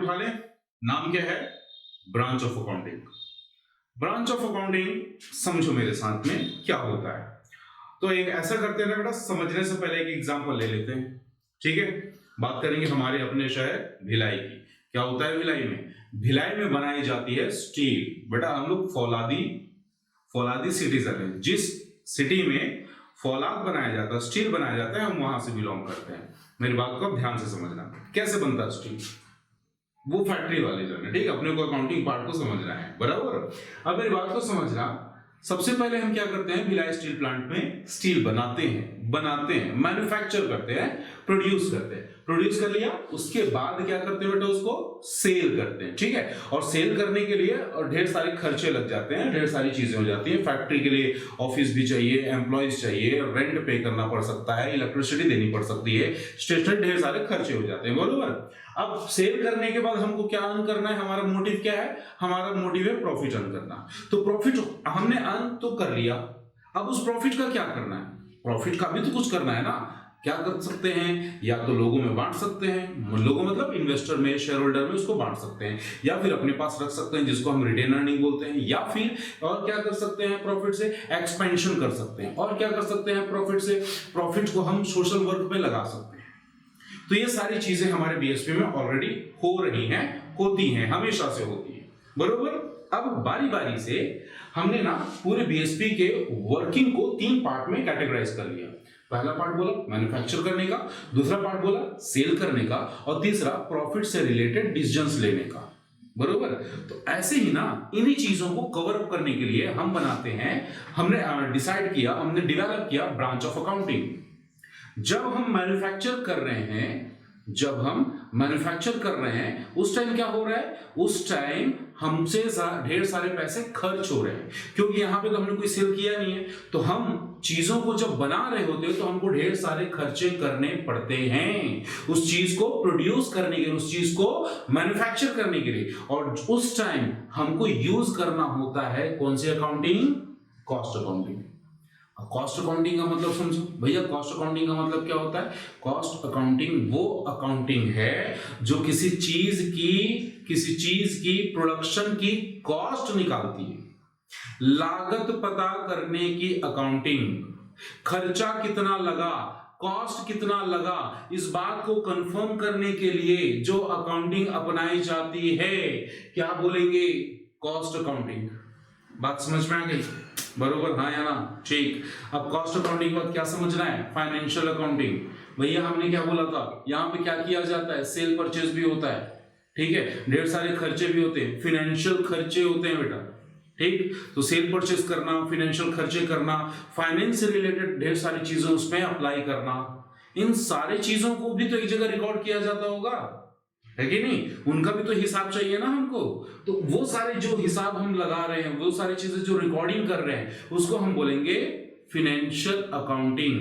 उठा लें, नाम क्या है? Branch of accounting. Branch of accounting समझो मेरे साथ में क्या होता है। तो एक ऐसा करते हैं ना बेटा, समझने से पहले एक एग्जांपल ले लेते हैं, ठीक है। बात करेंगे हमारे अपने शहर भिलाई की। क्या होता है भिलाई में? भिलाई में बनाई जाती है स्टील। बेटा हम लोग फौलादी सिटीजन है। जिस सिटी में फौलाद बनाया जाता है, स्टील बनाया जाता है, हम वहां से बिलोंग करते हैं। मेरी बात को ध्यान से समझना। कैसे बनता है स्टील? वो फैक्ट्री वाले जो है, ठीक है, अपने को अकाउंटिंग पार्ट को समझना है, बराबर। अब मेरी बात को समझना। सबसे पहले हम क्या करते हैं? भिलाई स्टील प्लांट में स्टील बनाते हैं, मैन्युफैक्चर करते हैं, प्रोड्यूस करते हैं। प्रोड्यूस कर लिया, उसके बाद क्या करते हैं बेटा? उसको सेल करते हैं, ठीक है। और सेल करने के लिए और ढेर सारे खर्चे लग जाते हैं, ढेर सारी चीजें हो जाती हैं। फैक्ट्री के लिए ऑफिस भी चाहिए, एम्प्लॉयज चाहिए, रेंट पे करना पड़ सकता है, इलेक्ट्रिसिटी देनी पड़ सकती है, स्टेशनरी, ढेर सारे खर्चे हो जाते हैं, बरोबर। अब सेल करने के बाद हमको क्या अर्न करना है? हमारा मोटिव क्या है? हमारा मोटिव है प्रॉफिट अर्न करना। तो प्रॉफिट हमने अर्न तो कर लिया, अब उस प्रॉफिट का क्या करना है? प्रॉफिट का भी तो कुछ करना है ना। क्या कर सकते हैं? या तो लोगों में बांट सकते हैं, लोगों मतलब इन्वेस्टर में, शेयर होल्डर में उसको बांट सकते हैं, या फिर अपने पास रख सकते हैं जिसको हम रिटेन अर्निंग बोलते हैं, या फिर और क्या कर सकते हैं? प्रॉफिट से एक्सपेंशन कर सकते हैं। और क्या कर सकते हैं? प्रॉफिट से, प्रॉफिट को हम सोशल वर्क में लगा सकते हैं। तो ये सारी चीजें हमारे बीएसपी में ऑलरेडी हो रही हैं, होती हैं, हमेशा से होती है, बरोबर। अब बारी बारी से हमने ना पूरे बीएसपी के वर्किंग को 3 पार्ट में कैटेगराइज कर लिया। पहला पार्ट बोला मैन्युफैक्चर करने का, दूसरा पार्ट बोला सेल करने का, और तीसरा प्रॉफिट से रिलेटेड डिसीजंस लेने का, बरोबर। तो ऐसे ही ना इन्हीं चीजों को कवर अप करने के लिए हम बनाते हैं, हमने डिसाइड किया, हमने डेवलप किया ब्रांच ऑफ अकाउंटिंग। जब हम मैन्युफैक्चर कर रहे हैं, उस टाइम क्या हो रहा है? उस टाइम हमसे ढेर सारे पैसे खर्च हो रहे हैं, क्योंकि यहां पे तो हमने कोई सेल किया नहीं है। तो हम चीजों को जब बना रहे होते हैं तो हमको ढेर सारे खर्चे करने पड़ते हैं उस चीज को प्रोड्यूस करने के लिए, उस चीज को मैन्युफैक्चर करने के लिए। और उस टाइम हमको यूज करना होता है कौन सी accounting? Cost accounting. Cost accounting का मतलब समझो भैया। कॉस्ट अकाउंटिंग का मतलब क्या होता है? कॉस्ट अकाउंटिंग वो अकाउंटिंग है जो किसी चीज की प्रोडक्शन की कॉस्ट निकालती है। लागत पता करने की अकाउंटिंग, खर्चा कितना लगा, कॉस्ट कितना लगा, इस बात को कंफर्म करने के लिए जो अकाउंटिंग अपनाई जाती है, क्या बोलेंगे? Cost accounting. बात समझ में आ गई? बरोबर, हाँ या ना? ठीक। अब कॉस्ट अकाउंटिंग के बाद क्या समझना है? Financial accounting. भैया हमने क्या बोला था? यहाँ पे क्या किया जाता है? सेल परचेज भी होता है, ठीक है, ढेर सारे खर्चे भी होते हैं, फाइनेंशियल खर्चे होते हैं बेटा, ठीक। तो सेल परचेज करना, फाइनेंशियल खर्चे करना, फाइनेंस से रिलेटेड ढेर सारी चीजें उसमें अप्लाई करना, इन सारी चीजों को भी तो एक जगह रिकॉर्ड किया जाता होगा, है कि नहीं? उनका भी तो हिसाब चाहिए ना हमको। तो वो सारे जो हिसाब हम लगा रहे हैं, वो सारी चीजें जो रिकॉर्डिंग कर रहे हैं, उसको हम बोलेंगे फाइनेंशियल अकाउंटिंग,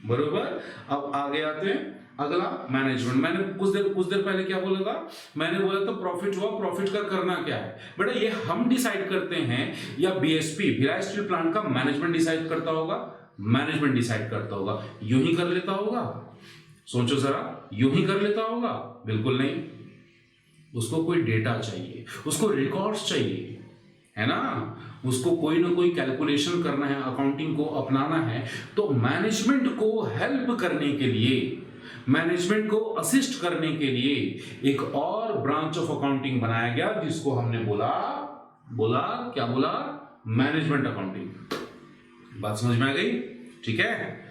बरोबर। अब आगे आते हैं, अगला मैनेजमेंट। मैंने कुछ देर पहले क्या बोला था? मैंने बोला था प्रॉफिट हुआ, प्रॉफिट का करना क्या है बेटा? ये हम डिसाइड करते हैं या बीएसपी भिलाई स्टील प्लांट का मैनेजमेंट डिसाइड करता होगा? मैनेजमेंट डिसाइड करता होगा। यूं ही कर लेता होगा? सोचो जरा, यूं ही कर लेता होगा? बिल्कुल नहीं। उसको कोई डेटा चाहिए, उसको रिकॉर्ड्स चाहिए, है ना? उसको कोई ना कोई कैलकुलेशन करना है, अकाउंटिंग को अपनाना है। तो मैनेजमेंट को हेल्प करने के लिए, मैनेजमेंट को असिस्ट करने के लिए एक और ब्रांच ऑफ अकाउंटिंग बनाया गया, जिसको हमने बोला क्या बोला? Management accounting. बात समझ में आ गई? ठीक है।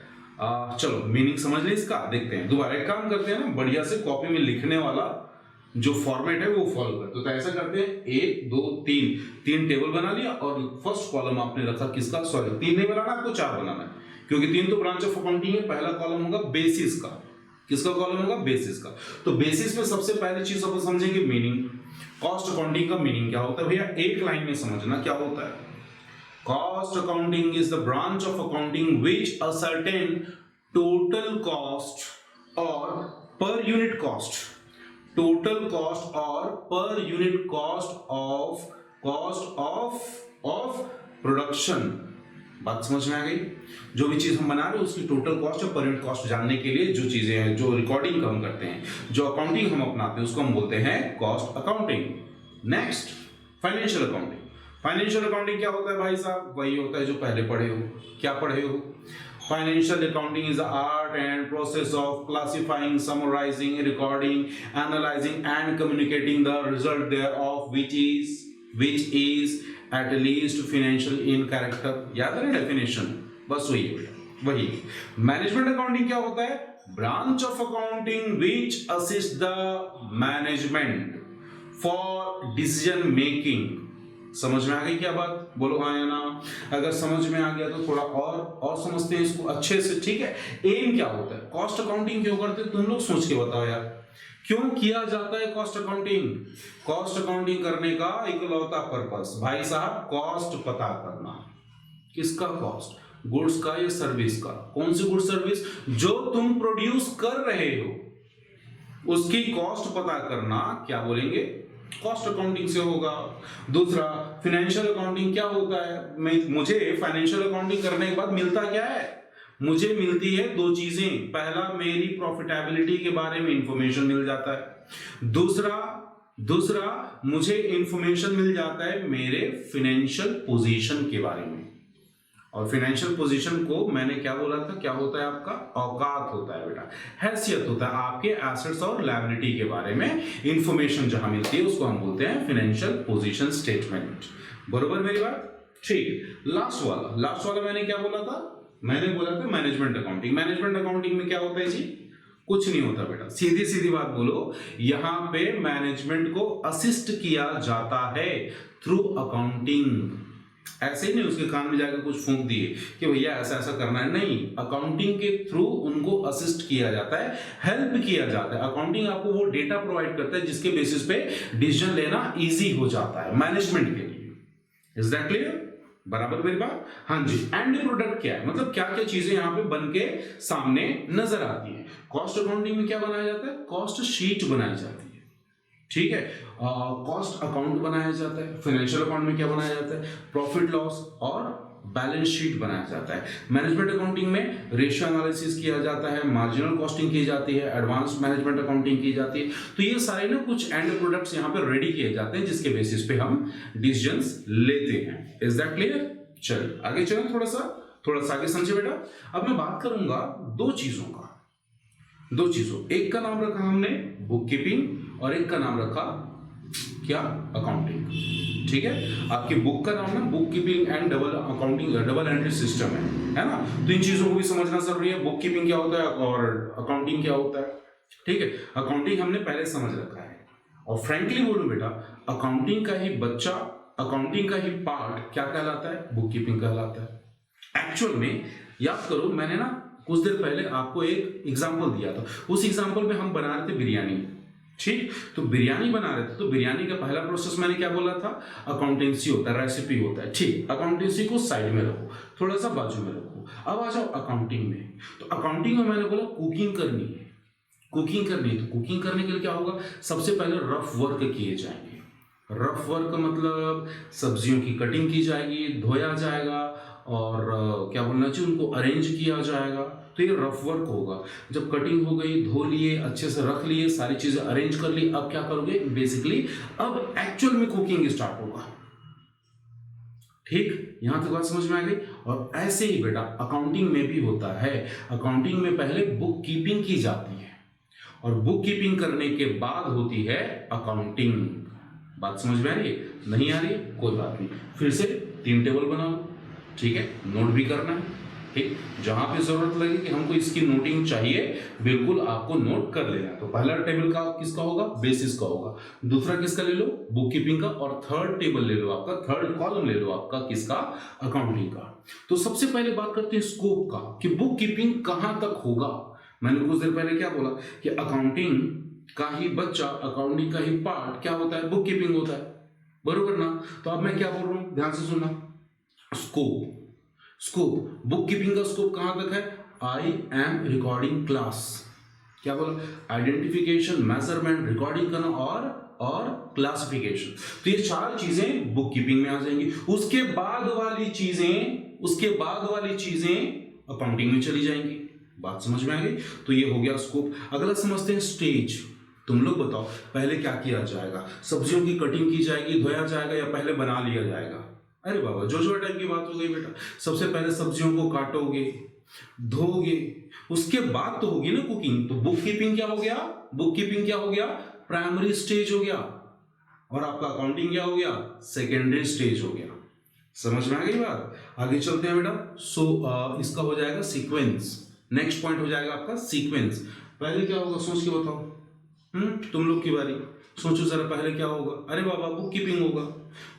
चलो मीनिंग समझ ले इसका, देखते हैं। दोबारा एक काम करते हैं ना, बढ़िया से कॉपी में लिखने वाला जो फॉर्मेट है वो फॉलो करते। तो ऐसा करते हैं, 1 2 3 टेबल बना लिया, और फर्स्ट कॉलम आपने रखा किसका? सॉरी 3 नहीं बनाना, आपको 4 बनाना है, क्योंकि 3 तो ब्रांच ऑफ अकाउंटिंग है। पहला कॉलम होगा बेसिस का। किसका कॉलम होगा? बेसिस का। तो बेसिस में सबसे पहली चीज अपन समझेंगे मीनिंग। कॉस्ट अकाउंटिंग का मीनिंग क्या होता है भैया? एक लाइन में समझना क्या होता है। Cost accounting is the branch of accounting which ascertain total cost और per unit cost, total cost or per unit cost of production बात समझ में आ गई? जो भी चीज हम बना रहे हैं उसकी टोटल कॉस्ट और पर यूनिट कॉस्ट जानने के लिए जो चीजें हैं, जो रिकॉर्डिंग हम करते हैं, जो अकाउंटिंग हम अपनाते हैं, उसको हम बोलते हैं cost accounting. Next, financial accounting. Financial accounting क्या होता है भाई साहब? वही होता है जो पहले पढ़े हो। क्या पढ़े हो? Financial accounting is the art and process of classifying, summarizing, recording, analyzing and communicating the result thereof, which is at least financial in character. याद है ना डेफिनेशन? बस वही है, वही। मैनेजमेंट अकाउंटिंग क्या होता है? Branch of accounting which assist the management for decision making। समझ में आ गई क्या बात? बोलो हाँ या ना। अगर समझ में आ गया तो थोड़ा और समझते हैं इसको अच्छे से, ठीक है। एम क्या होता है? कॉस्ट अकाउंटिंग क्यों करते हैं? तुम लोग सोच के बताओ यार, क्यों किया जाता है कॉस्ट अकाउंटिंग? कॉस्ट अकाउंटिंग करने का इकलौता पर्पस भाई साहब कॉस्ट पता करना। किसका कॉस्ट? गुड्स का या सर्विस का? कौन सी गुड्स सर्विस? जो तुम प्रोड्यूस कर रहे हो उसकी कॉस्ट पता करना क्या बोलेंगे? कॉस्ट अकाउंटिंग से होगा। दूसरा, फाइनेंशियल अकाउंटिंग क्या होता है? मुझे फाइनेंशियल अकाउंटिंग करने के बाद मिलता क्या है? मुझे मिलती है दो चीजें। पहला, मेरी प्रॉफिटेबिलिटी के बारे में इंफॉर्मेशन मिल जाता है। दूसरा मुझे इंफॉर्मेशन मिल जाता है मेरे फाइनेंशियल पोजीशन के बारे में। और फाइनेंशियल पोजीशन को मैंने क्या बोला था? क्या होता है आपका? औकात होता है बेटा, हैसियत होता है। आपके एसेट्स और लायबिलिटी के बारे में इंफॉर्मेशन जहां मिलती है उसको हम बोलते हैं फाइनेंशियल पोजीशन स्टेटमेंट। बरोबर मेरी बात? ठीक। लास्ट वाला मैंने क्या बोला था? मैंने बोला था मैनेजमेंट अकाउंटिंग। मैनेजमेंट अकाउंटिंग में क्या होता है जी? कुछ नहीं होता बेटा, सीधी बात बोलो। यहां पे मैनेजमेंट को असिस्ट किया जाता है थ्रू अकाउंटिंग। ऐसे ही नहीं उसके कान में जाकर कुछ फूंक दिए कि भैया ऐसा ऐसा करना है, नहीं। अकाउंटिंग के थ्रू उनको असिस्ट किया जाता है, हेल्प किया जाता है। अकाउंटिंग आपको वो डेटा प्रोवाइड करता है जिसके बेसिस पे डिसीजन लेना इजी हो जाता है मैनेजमेंट के लिए। Is that clear? बराबर मेरी बात? हाँ जी। एंड प्रोडक्ट क्या है? मतलब क्या क्या चीजें यहाँ पे बन के सामने नजर आती है। कॉस्ट अकाउंटिंग में क्या बनाया जाता है? कॉस्ट शीट बनाई जाती है, ठीक है। कॉस्ट अकाउंट बनाया जाता है। फाइनेंशियल अकाउंट में क्या बनाया जाता है? प्रॉफिट लॉस और बैलेंस शीट बनाया जाता है। मैनेजमेंट अकाउंटिंग में रेशियो एनालिसिस किया जाता है, मार्जिनल कॉस्टिंग की जाती है, एडवांस मैनेजमेंट अकाउंटिंग की जाती है। तो ये सारे ना कुछ एंड प्रोडक्ट्स यहाँ पे रेडी किए जाते हैं जिसके बेसिस पे हम डिसीजंस लेते हैं। Is that clear? चलिए आगे चलें, थोड़ा सा आगे समझे बेटा। अब मैं बात करूंगा दो चीजों। एक का नाम रखा हमने बुक कीपिंग और एक का नाम रखा क्या? अकाउंटिंग। ठीक है। आपकी बुक का नाम ना book keeping and double entry system है ना। तो इन चीजों को भी समझना जरूरी है। बुक कीपिंग क्या होता है और अकाउंटिंग क्या होता है, ठीक है। अकाउंटिंग हमने पहले समझ रखा है और फ्रेंकली बोलूं बेटा, अकाउंटिंग का ही बच्चा, अकाउंटिंग का ही पार्ट क्या कहलाता है? बुक कीपिंग कहलाता है। एक्चुअल में याद करो, मैंने ना कुछ देर पहले आपको एक एग्जांपल दिया था। उस एग्जांपल में हम बना रहे थे बिरयानी, ठीक। तो बिरयानी बना रहे थे, तो बिरयानी का पहला प्रोसेस मैंने क्या बोला था? अकाउंटेंसी होता है, रेसिपी होता है, ठीक। अकाउंटेंसी को साइड में रखो, थोड़ा सा बाजू में रखो। अब आ जाओ अकाउंटिंग में। तो अकाउंटिंग में मैंने बोला कुकिंग करनी है। तो कुकिंग करने के लिए क्या होगा? सबसे पहले रफ वर्क किए जाएंगे। रफ वर्क मतलब सब्जियों की कटिंग की जाएगी, धोया जाएगा और क्या बोलना चाहिए, उनको अरेंज किया जाएगा। तो ये रफ वर्क होगा। जब कटिंग हो गई, धो लिए, अच्छे से रख लिए, सारी चीजें अरेंज कर ली, अब क्या करोगे? बेसिकली अब एक्चुअल में कुकिंग स्टार्ट होगा, ठीक। यहां तक बात समझ में आ गई। और ऐसे ही बेटा अकाउंटिंग में भी होता है। अकाउंटिंग में पहले बुक कीपिंग की जाती है और बुक कीपिंग करने के बाद होती है अकाउंटिंग। बात समझ में आ रही है? नहीं आ रही है? कोई बात नहीं, फिर से 3 टेबल बनाओ, ठीक है। नोट भी करना है, ठीक। जहां पे जरूरत लगे कि हमको इसकी नोटिंग चाहिए, बिल्कुल आपको नोट कर लेना है। तो पहला टेबल का किसका होगा? बेसिस का होगा। दूसरा किसका ले लो? बुक कीपिंग का। और थर्ड टेबल ले लो आपका, थर्ड कॉलम ले लो आपका किसका? अकाउंटिंग का। तो सबसे पहले बात करते हैं स्कोप का कि बुक कीपिंग कहां तक होगा। मैंने कुछ देर पहले क्या बोला कि अकाउंटिंग का ही बच्चा, अकाउंटिंग का ही पार्ट क्या होता है? बुक कीपिंग होता है, बरोबर ना। तो अब मैं क्या बोल रहा हूं, ध्यान से सुनना। स्कोप बुक कीपिंग का स्कोप कहां तक है? I am recording class. क्या बोला? आइडेंटिफिकेशन, मेजरमेंट, रिकॉर्डिंग करना और क्लासिफिकेशन। तो ये 4 चीजें बुक कीपिंग में आ जाएंगी। उसके बाद वाली चीजें उसके बाद वाली चीजें अकाउंटिंग में चली जाएंगी। बात समझ में आ गई? तो ये हो गया स्कोप। अगला समझते हैं स्टेज। तुम लोग बताओ पहले क्या किया जाएगा? सब्जियों की कटिंग की जाएगी, धोया जाएगा या पहले बना लिया जाएगा? अरे बाबा जो टाइप की बात हो गई बेटा। सबसे पहले सब्जियों को काटोगे, धोगे, उसके बाद तो होगी ना कुकिंग। तो बुक कीपिंग क्या हो गया? बुक कीपिंग क्या हो गया? प्राइमरी स्टेज हो गया। और आपका अकाउंटिंग क्या हो गया? सेकेंडरी स्टेज हो गया। समझ में आ गई बात? आगे चलते हैं बेटा। इसका हो जाएगा सीक्वेंस। नेक्स्ट पॉइंट हो जाएगा आपका सीक्वेंस। पहले क्या होगा सोच के बताओ। तुम लोग की बारी, सोचो जरा पहले क्या होगा? अरे बाबा बुक कीपिंग होगा।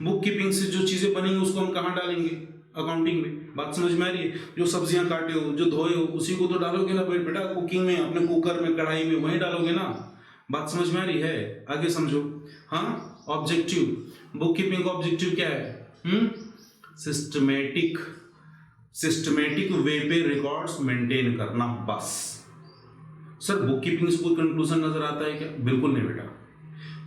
बुक कीपिंग से जो चीजें बनेंगी उसको हम कहाँ डालेंगे? अकाउंटिंग में। बात समझ में आ रही है? जो सब्जियां काटे हो, जो धोए हो, उसी को तो डालोगे ना बेटा कुकिंग में, अपने कुकर में, कढ़ाई में, वहीं डालोगे ना। बात समझ में आ रही है? आगे समझो। हाँ, ऑब्जेक्टिव। बुक कीपिंग का ऑब्जेक्टिव क्या है? सिस्टमेटिक वे पे रिकॉर्ड्स मेंटेन करना, बस। सर बुक कीपिंग से कोई कंक्लूजन नजर आता है क्या? बिल्कुल नहीं बेटा।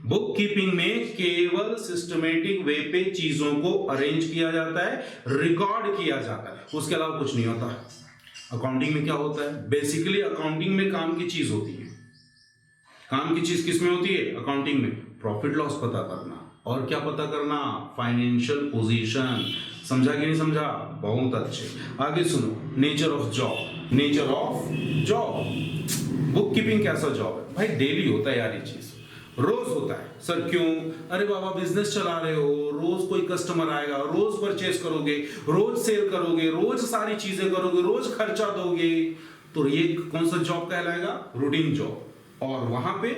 बुक कीपिंग में केवल सिस्टमेटिक वे पे चीजों को अरेंज किया जाता है, रिकॉर्ड किया जाता है, उसके अलावा कुछ नहीं होता। अकाउंटिंग में क्या होता है? बेसिकली अकाउंटिंग में काम की चीज होती है। काम की चीज किसमें होती है? अकाउंटिंग में। प्रॉफिट लॉस पता करना, और क्या पता करना? Financial position. समझा कि नहीं समझा? बहुत अच्छे। आगे सुनो, nature of job. Nature of job. Book keeping कैसा जॉब है भाई? डेली होता है यार ये चीज, रोज होता है। सर क्यों? अरे बाबा बिजनेस चला रहे हो, रोज कोई कस्टमर आएगा, रोज परचेस करोगे, रोज सेल करोगे, रोज सारी चीजें करोगे, रोज खर्चा दोगे, तो ये कौन सा जॉब कहलाएगा? Routine job. और वहां पे,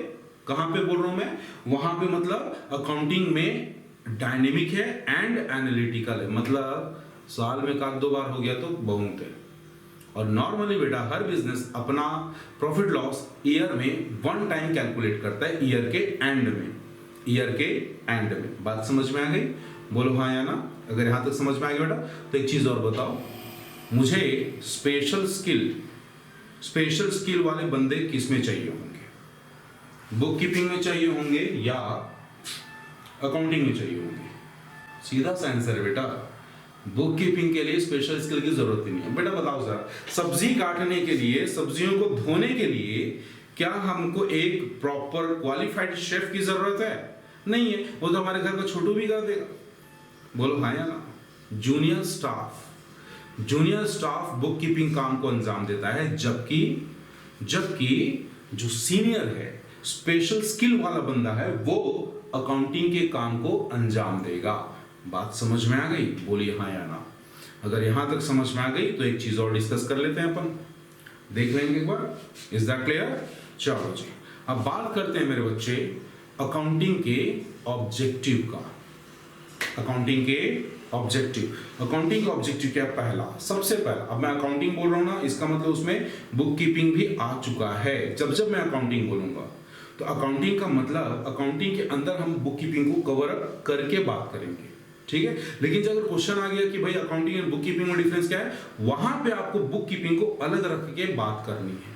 कहां पे बोल रहा हूं मैं? वहां पे मतलब अकाउंटिंग में डायनेमिक है एंड एनालिटिकल है, मतलब साल में एक दो बार हो गया तो बहुत है। और नॉर्मली बेटा हर बिजनेस अपना प्रॉफिट लॉस ईयर में वन टाइम कैलकुलेट करता है, ईयर के एंड में। ईयर के एंड में। बात समझ में आ गई? बोलो हाँ या ना। अगर यहां तक समझ में आ गई बेटा तो एक चीज और बताओ, मुझे स्पेशल स्किल वाले बंदे किस में चाहिए होंगे? बुक कीपिंग में चाहिए होंगे या अकाउंटिंग में चाहिए होंगे? सीधा सा आंसर है बेटा, बुक कीपिंग के लिए स्पेशल स्किल की जरूरत ही नहीं है। बेटा बताओ सर, सब्जी काटने के लिए, सब्जियों को धोने के लिए क्या हमको एक प्रॉपर क्वालिफाइड शेफ की जरूरत है? नहीं है, वो तो हमारे घर का छोटू भी कर देगा। बोलो हाँ या ना। जूनियर स्टाफ बुक कीपिंग काम को अंजाम देता है, जबकि जो सीनियर है, स्पेशल स्किल वाला बंदा है, वो अकाउंटिंग के काम को अंजाम देगा। बात समझ में आ गई? बोलिए हाँ या ना। अगर यहां तक समझ में आ गई तो एक चीज और डिस्कस कर लेते हैं, अपन देख लेंगे एक बार। Is that clear? चलो जी, अब बात करते हैं मेरे बच्चे अकाउंटिंग के ऑब्जेक्टिव का। अकाउंटिंग का ऑब्जेक्टिव क्या? पहला, सबसे पहला, अब मैं अकाउंटिंग बोल रहा हूं ना, इसका मतलब उसमें बुक कीपिंग भी आ चुका है। जब मैं अकाउंटिंग बोलूंगा तो अकाउंटिंग का मतलब, अकाउंटिंग के अंदर हम बुक कीपिंग को कवर अप करके बात करेंगे, ठीक है। लेकिन जब क्वेश्चन आ गया कि भाई अकाउंटिंग एंड बुक कीपिंग में डिफरेंस क्या है, वहां पे आपको बुक कीपिंग को अलग रख के बात करनी है।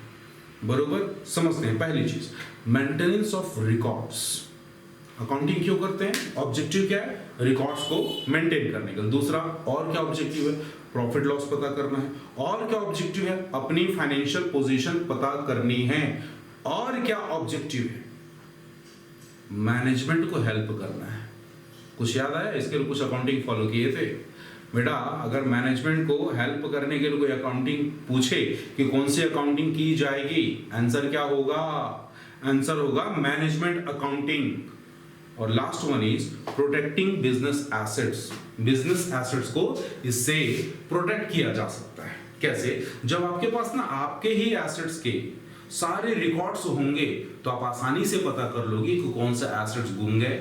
बरोबर? समझते हैं। पहली चीज, मेंटेनेंस ऑफ रिकॉर्ड्स। अकाउंटिंग क्यों करते हैं? ऑब्जेक्टिव क्या है? रिकॉर्ड्स को मेंटेन करने का। दूसरा, और क्या ऑब्जेक्टिव है? प्रॉफिट लॉस पता करना है। और क्या ऑब्जेक्टिव है? अपनी फाइनेंशियल पोजीशन पता करनी है। और क्या ऑब्जेक्टिव है? मैनेजमेंट को हेल्प करना है। कुछ याद आया? इसके लिए कुछ अकाउंटिंग फॉलो किए थे बेटा। अगर मैनेजमेंट को हेल्प करने के लिए कोई अकाउंटिंग पूछे कि कौन सी अकाउंटिंग की जाएगी, आंसर क्या होगा? आंसर होगा मैनेजमेंट अकाउंटिंग। और last one is protecting business assets. Business assets को इससे प्रोटेक्ट किया जा सकता है। कैसे? जब आपके पास ना आपके ही एसेट्स के सारे रिकॉर्ड्स होंगे तो आप आसानी से पता कर लोगे कि कौन से एसेट्स गुम गए,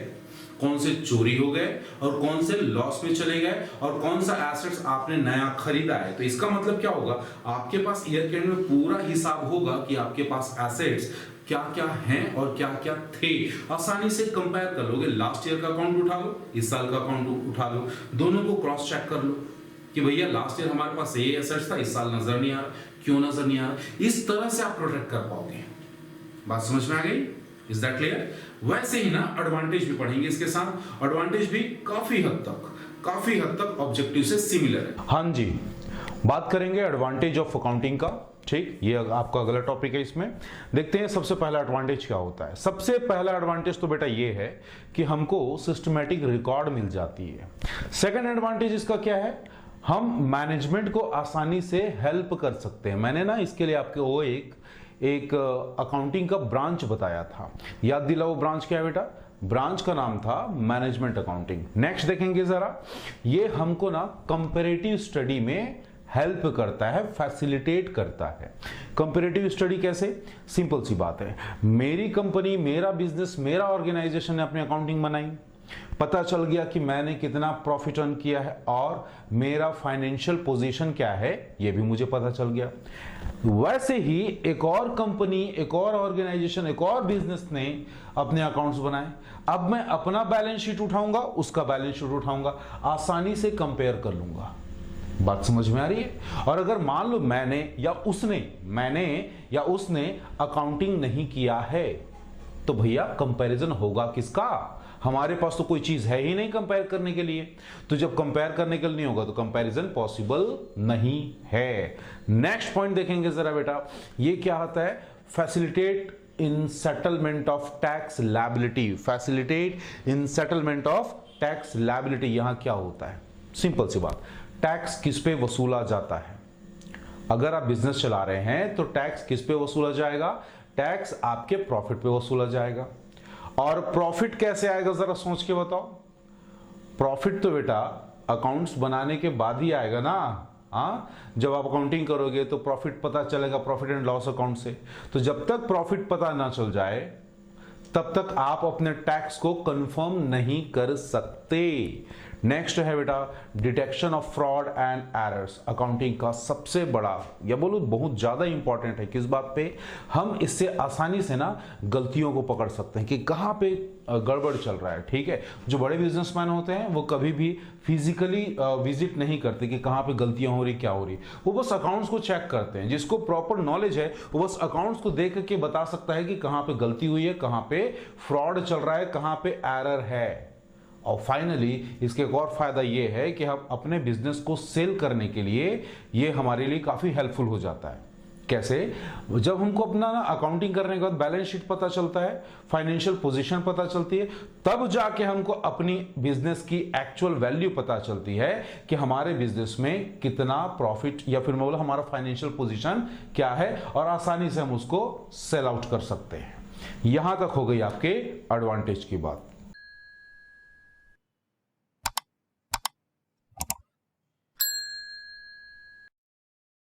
कौन से चोरी हो गए, और कौन से लॉस में चले गए, और कौन सा एसेट्स आपने नया खरीदा है। तो इसका मतलब क्या होगा? आपके पास ईयर के एंड में पूरा हिसाब होगा कि आपके पास एसेट्स क्या क्या हैं और क्या क्या थे। आसानी से कंपेयर कर लोगे। लास्ट ईयर का अकाउंट उठा लो, इस साल का अकाउंट उठा लो, दोनों को क्रॉस चेक कर लो कि भैया लास्ट ईयर हमारे पास ये एसेट्स था, इस साल नजर नहीं आ रहा, क्यों नजर नहीं आ रहा। इस तरह से आप प्रोटेक्ट कर पाओगे। बात समझ में आ गई? Is that clear? वैसे ही ना एडवांटेज भी पढ़ेंगे इसके साथ। एडवांटेज भी काफी हद तक काफी हद तक ऑब्जेक्टिव से सिमिलर है। हाँ जी, बात करेंगे एडवांटेज ऑफ अकाउंटिंग का। ठीक, ये आपका अगला टॉपिक है। इसमें देखते हैं सबसे पहला एडवांटेज क्या होता है। सबसे पहला एडवांटेज तो बेटा ये है कि हमको सिस्टमैटिक रिकॉर्ड मिल जाती है। सेकंड एडवांटेज इसका क्या है, हम मैनेजमेंट को आसानी से हेल्प कर सकते हैं। मैंने ना इसके लिए आपके वो एक अकाउंटिंग का ब्रांच बताया था, याद दिलाओ ब्रांच क्या है बेटा। ब्रांच का नाम था मैनेजमेंट अकाउंटिंग। नेक्स्ट देखेंगे जरा, ये हमको ना कंपैरेटिव स्टडी में हेल्प करता है, फैसिलिटेट करता है। कंपैरेटिव स्टडी कैसे, सिंपल सी बात है, मेरी कंपनी, मेरा बिजनेस, मेरा ऑर्गेनाइजेशन ने अपनी अकाउंटिंग बनाई, पता चल गया कि मैंने कितना प्रॉफिट अर्न किया है और मेरा फाइनेंशियल पोजीशन क्या है, यह भी मुझे पता चल गया। वैसे ही एक और कंपनी, एक और ऑर्गेनाइजेशन, एक और बिजनेस ने अपने अकाउंट्स बनाए। अब मैं अपना बैलेंस शीट उठाऊंगा, उसका बैलेंस शीट उठाऊंगा, आसानी से कंपेयर कर लूंगा। बात समझ में आ रही है। और अगर मान लो मैंने या उसने अकाउंटिंग नहीं किया है, तो भैया कंपैरिजन होगा किसका, हमारे पास तो कोई चीज है ही नहीं कंपेयर करने के लिए। तो जब कंपेयर करने के लिए नहीं होगा तो कंपैरिजन पॉसिबल नहीं है। नेक्स्ट पॉइंट देखेंगे जरा बेटा, ये क्या आता है, facilitate in settlement of tax liability. Facilitate in settlement of tax liability, यहां क्या होता है, सिंपल सी बात, टैक्स किस पे वसूला जाता है। अगर आप बिजनेस चला रहे हैं तो टैक्स किस पे वसूला जाएगा, टैक्स आपके प्रॉफिट पे वसूला जाएगा। और प्रॉफिट कैसे आएगा जरा सोच के बताओ। प्रॉफिट तो बेटा अकाउंट्स बनाने के बाद ही आएगा ना। हाँ, जब आप अकाउंटिंग करोगे तो प्रॉफिट पता चलेगा प्रॉफिट एंड लॉस अकाउंट से। तो जब तक प्रॉफिट पता ना चल जाए तब तक आप अपने टैक्स को कंफर्म नहीं कर सकते। नेक्स्ट है बेटा detection of fraud and errors. Accounting का सबसे बड़ा, या बोलो बहुत ज्यादा इंपॉर्टेंट है, किस बात पे, हम इससे आसानी से ना गलतियों को पकड़ सकते हैं कि कहां पे गड़बड़ चल रहा है। ठीक है, जो बड़े बिजनेसमैन होते हैं वो कभी भी फिजिकली विजिट नहीं करते कि कहां पे गलतियां हो रही, क्या हो रही, वो बस अकाउंट्स को चेक करते हैं। जिसको प्रॉपर नॉलेज है वो बस अकाउंट्स को देख के बता सकता है कि कहां पे गलती हुई है, कहां पे फ्रॉड चल रहा है, कहां पे एरर है। और फाइनली इसके एक और फायदा ये है कि हम अपने बिजनेस को सेल करने के लिए ये हमारे लिए काफी हेल्पफुल हो जाता है। कैसे, जब हमको अपना ना अकाउंटिंग करने के बाद बैलेंस शीट पता चलता है, फाइनेंशियल पोजीशन पता चलती है, तब जाके हमको अपनी बिजनेस की एक्चुअल वैल्यू पता चलती है कि हमारे बिजनेस में कितना प्रॉफिट या फिर मतलब हमारा फाइनेंशियल पोजीशन क्या है, और आसानी से हम उसको सेल आउट कर सकते हैं। यहां तक हो गई आपके एडवांटेज की बात।